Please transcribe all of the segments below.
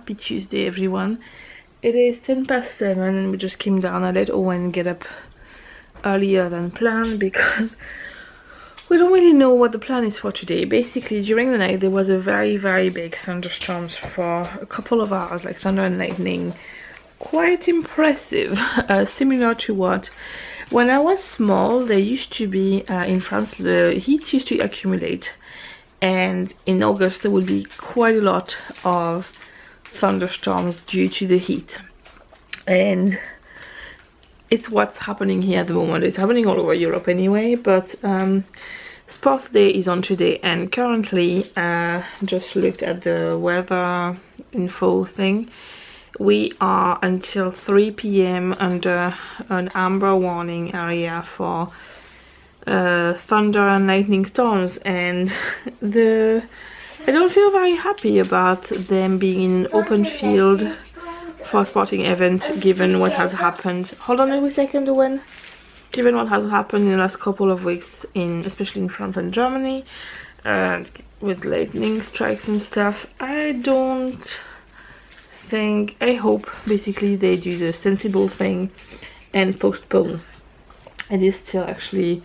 Happy Tuesday, everyone. It is 7:10 and we just came down. I let Eoghan get up earlier than planned because we don't really know what the plan is for today. Basically, during the night there was a very big thunderstorms for a couple of hours, like thunder and lightning. Quite impressive, similar to what when I was small there used to be in France. The heat used to accumulate, and in August there would be quite a lot of thunderstorms due to the heat, and it's what's happening here at the moment. It's happening all over Europe anyway, but Sports Day is on today, and currently just looked at the weather info thing. We are until 3 p.m. under an amber warning area for thunder and lightning storms, and I don't feel very happy about them being in an open field for a sporting event, given what has happened. Hold on a second, Eoghan. Given what has happened in the last couple of weeks, especially in France and Germany, with lightning strikes and stuff, I hope basically they do the sensible thing and postpone. It is still actually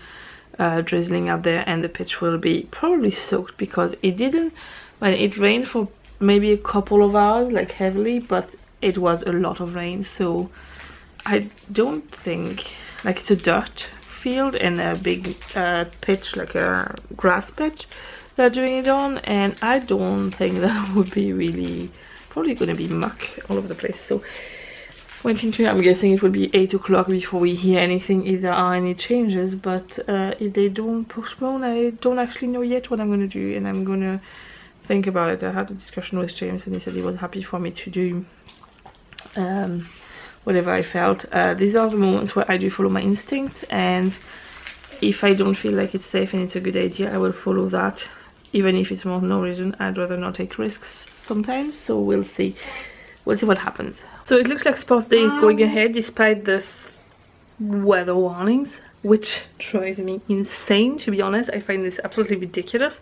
drizzling out there, and the pitch will be probably soaked because it rained for maybe a couple of hours, like heavily, but it was a lot of rain. So I don't think, like, it's a dirt field and a big pitch, like a grass pitch they're doing it on, and I don't think that would be really, probably going to be muck all over the place. So I'm guessing it will be 8 o'clock before we hear anything, if there are any changes. But if they don't postpone, I don't actually know yet what I'm going to do, and I'm going to think about it. I had a discussion with James and he said he was happy for me to do whatever I felt. These are the moments where I do follow my instinct, and if I don't feel like it's safe and it's a good idea, I will follow that, even if it's for no reason. I'd rather not take risks sometimes, so we'll see what happens. So it looks like Sports Day is going ahead despite the weather warnings, which drives me insane, to be honest. I find this absolutely ridiculous.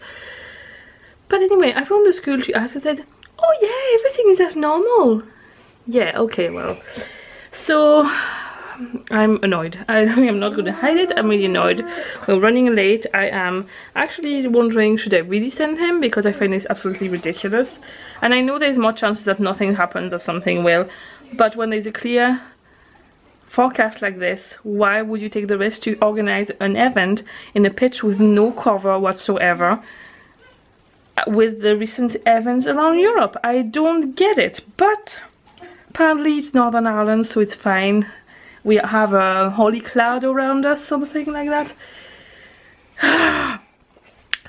But anyway, I phoned the school to ask. I said, oh yeah, everything is as normal. Yeah, okay, well, so I'm annoyed. I'm not going to hide it. I'm really annoyed. We're running late. I am actually wondering, should I really send him, because I find this absolutely ridiculous. And I know there's more chances that nothing happens or something will, but when there's a clear forecast like this, why would you take the risk to organize an event in a pitch with no cover whatsoever, with the recent events around Europe? I don't get it, but apparently it's Northern Ireland, so it's fine. We have a holy cloud around us, something like that.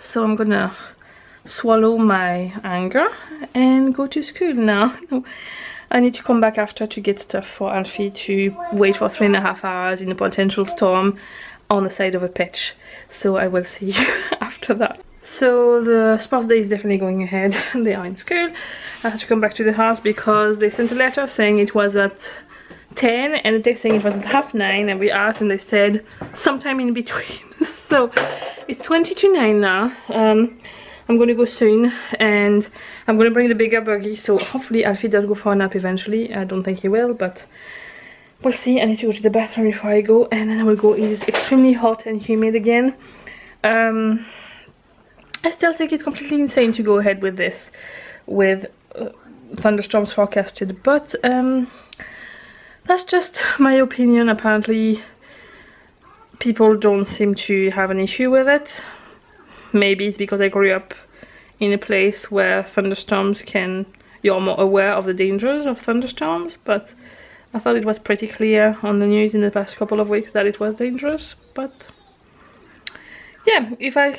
So I'm gonna swallow my anger and go to school now. I need to come back after to get stuff for Alfie to wait for 3.5 hours in a potential storm on the side of a pitch. So I will see you after that. So the Sports Day is definitely going ahead. They are in school. I have to come back to the house because they sent a letter saying it was at 10 and the text saying it was at 9:30, and we asked and they said sometime in between. So it's 20 to 9 now. I'm going to go soon, and I'm going to bring the bigger buggy, so hopefully Alfie does go for a nap eventually. I don't think he will, but we'll see. I need to go to the bathroom before I go, and then I will go. It is extremely hot and humid again. I still think it's completely insane to go ahead with this, with thunderstorms forecasted, but that's just my opinion. Apparently people don't seem to have an issue with it. Maybe it's because I grew up in a place where thunderstorms you're more aware of the dangers of thunderstorms, but I thought it was pretty clear on the news in the past couple of weeks that it was dangerous. But yeah, if I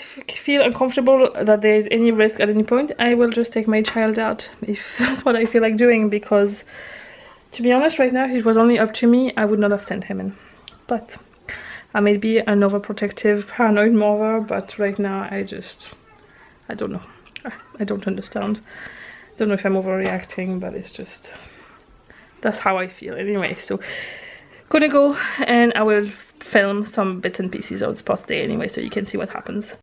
feel uncomfortable that there is any risk at any point, I will just take my child out, if that's what I feel like doing, because to be honest, right now, if it was only up to me, I would not have sent him in. But I may be an overprotective, paranoid mother, but right now I don't know. I don't understand. I don't know if I'm overreacting, but it's just, that's how I feel anyway. So gonna go, and I will film some bits and pieces of Sports Day anyway, so you can see what happens.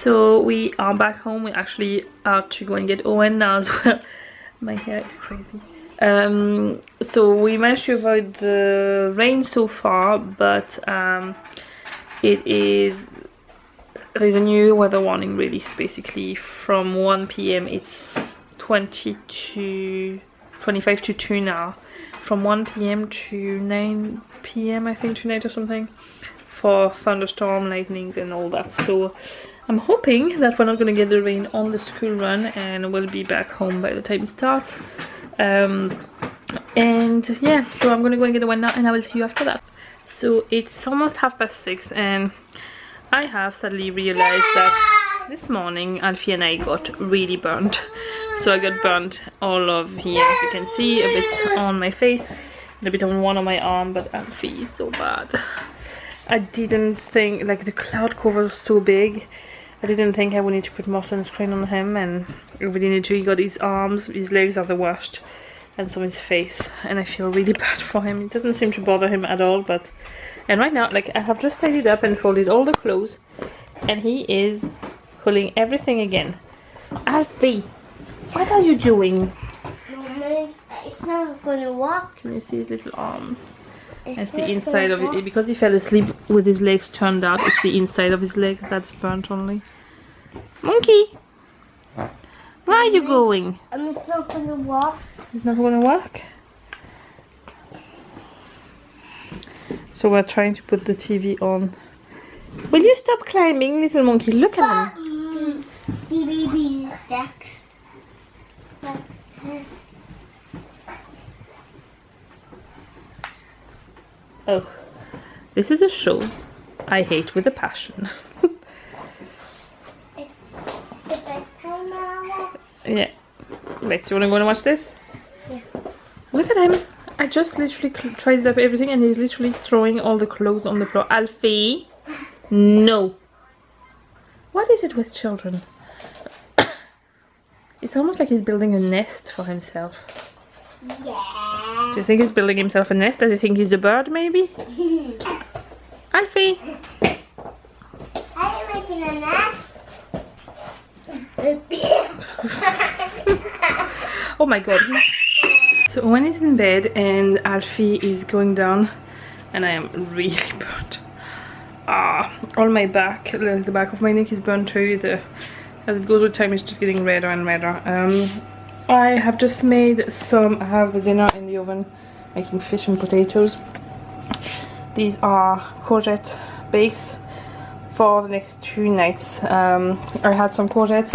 So we are back home. We actually are to go and get Eoghan now as well. My hair is crazy. So we managed to avoid the rain so far, but there's a new weather warning released. Basically from 1 p.m. it's 25 to 2 now, from 1 p.m. to 9 p.m. I think tonight or something, for thunderstorm, lightnings and all that. So I'm hoping that we're not going to get the rain on the school run and we'll be back home by the time it starts. And yeah, so I'm going to go and get the one now and I will see you after that. So it's almost 6:30 and I have suddenly realized that this morning Alfie and I got really burnt. So I got burnt all of here, as you can see, a bit on my face and a bit on one of my arm, but Alfie is so bad. I didn't think, like, the cloud cover was so big, I didn't think I would need to put more sunscreen on him, and I really need to. He got his arms, his legs are the worst, and some of his face, and I feel really bad for him. It doesn't seem to bother him at all, but... And right now, like, I have just tidied up and folded all the clothes, and he is pulling everything again. Alfie, what are you doing? Mommy, it's not gonna walk. Can you see his little arm? It's the inside of it, because he fell asleep with his legs turned out. It's the inside of his legs that's burnt only. Monkey, where are you going? It's not gonna walk. It's not gonna work. So we're trying to put the TV on. Will you stop climbing, little monkey? Look at him. See, baby, sex. Oh, this is a show I hate with a passion. It's the bedtime now. Yeah. Wait, do you want to go and watch this? Yeah. Look at him. I just literally tried up everything and he's literally throwing all the clothes on the floor. Alfie! No! What is it with children? It's almost like he's building a nest for himself. Yeah. Do you think he's building himself a nest? Does he think he's a bird, maybe? Alfie! I'm making a nest. Oh my god. So Eoghan is in bed and Alfie is going down and I am really burnt. All my back, the back of my neck is burnt too. As it goes with time, it's just getting redder and redder. I have just made I have the dinner in the oven, making fish and potatoes. These are courgette bakes for the next 2 nights. I had some courgettes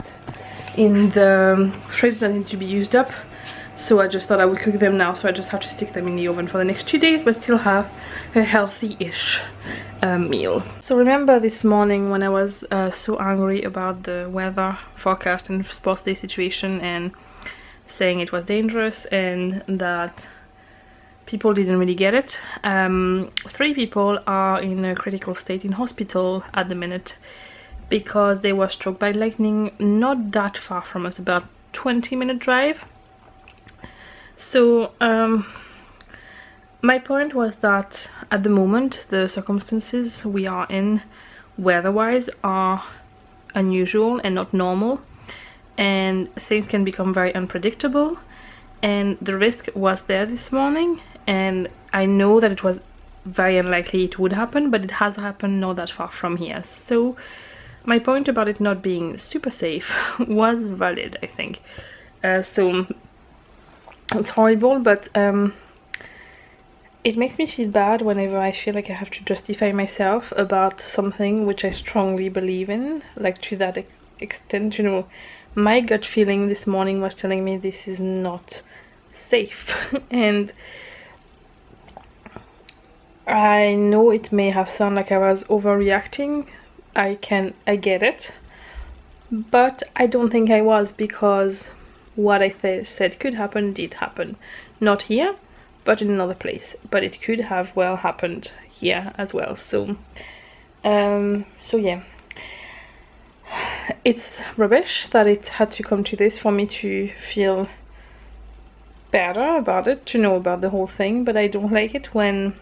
in the fridge that need to be used up, so I just thought I would cook them now, so I just have to stick them in the oven for the next 2 days, but still have a healthy-ish meal. So remember this morning when I was so angry about the weather forecast and sports day situation and saying it was dangerous and that people didn't really get it. 3 people are in a critical state in hospital at the minute because they were struck by lightning not that far from us, about 20-minute drive. So my point was that at the moment the circumstances we are in weather-wise are unusual and not normal, and things can become very unpredictable, and the risk was there this morning, and I know that it was very unlikely it would happen, but it has happened not that far from here. So my point about it not being super safe was valid, I think. So it's horrible, but it makes me feel bad whenever I feel like I have to justify myself about something which I strongly believe in, like to that extent. You know, my gut feeling this morning was telling me this is not safe and I know it may have sounded like I was overreacting. I get it, but I don't think I was, because what I said could happen did happen. Not here, but in another place, but it could have well happened here as well. So so yeah, it's rubbish that it had to come to this for me to feel better about it, to know about the whole thing, but I don't like it when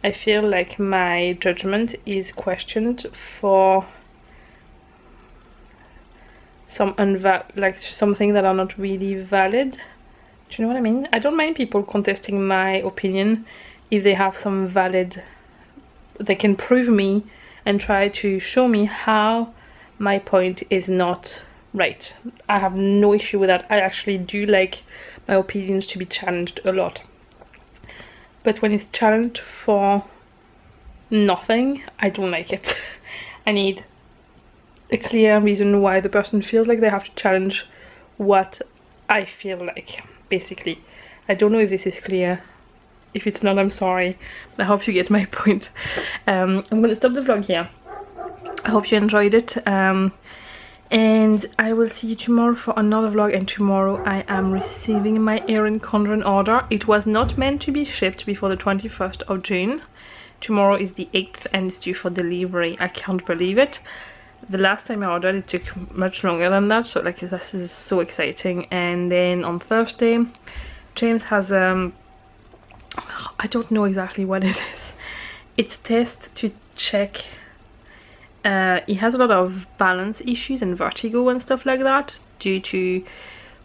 I feel like my judgment is questioned for like something that are not really valid. Do you know what I mean? I don't mind people contesting my opinion if they have some valid, they can prove me and try to show me how my point is not right. I have no issue with that. I actually do like my opinions to be challenged a lot. But when it's challenged for nothing, I don't like it. I need a clear reason why the person feels like they have to challenge what I feel like, basically. I don't know if this is clear. If it's not, I'm sorry. I hope you get my point. I'm gonna stop the vlog here. I hope you enjoyed it. And I will see you tomorrow for another vlog, and tomorrow I am receiving my Erin Condren order. It was not meant to be shipped before the 21st of June. Tomorrow is the 8th and it's due for delivery. I can't believe it. The last time I ordered it took much longer than that, so like this is so exciting. And then on Thursday James has I don't know exactly what it is. It's a test to check. He has a lot of balance issues and vertigo and stuff like that due to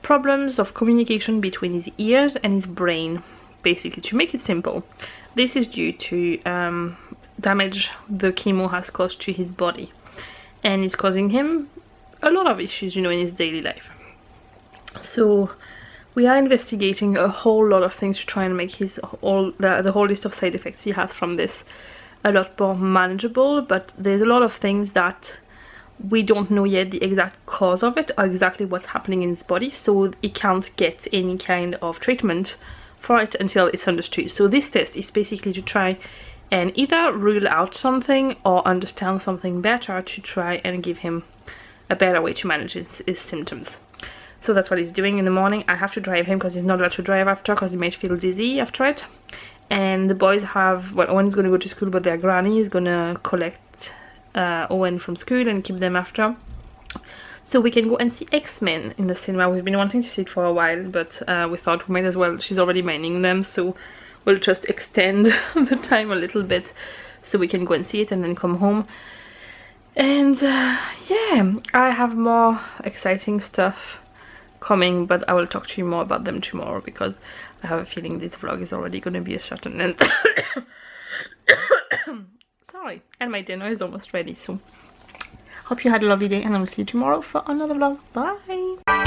problems of communication between his ears and his brain. Basically, to make it simple, this is due to damage the chemo has caused to his body, and it's causing him a lot of issues, you know, in his daily life. So we are investigating a whole lot of things to try and make his the whole list of side effects he has from this a lot more manageable, but there's a lot of things that we don't know yet the exact cause of it or exactly what's happening in his body, so he can't get any kind of treatment for it until it's understood. So this test is basically to try and either rule out something or understand something better to try and give him a better way to manage his symptoms. So that's what he's doing in the morning. I have to drive him because he's not allowed to drive after, because he might feel dizzy after it. And the boys have, well, Owen's going to go to school, but their granny is going to collect Owen from school and keep them after. So we can go and see X-Men in the cinema. We've been wanting to see it for a while, but we thought we might as well. She's already mining them, so we'll just extend the time a little bit so we can go and see it and then come home. And yeah, I have more exciting stuff coming, but I will talk to you more about them tomorrow, because I have a feeling this vlog is already going to be a short and then sorry, and my dinner is almost ready. So hope you had a lovely day, and I will see you tomorrow for another vlog. Bye.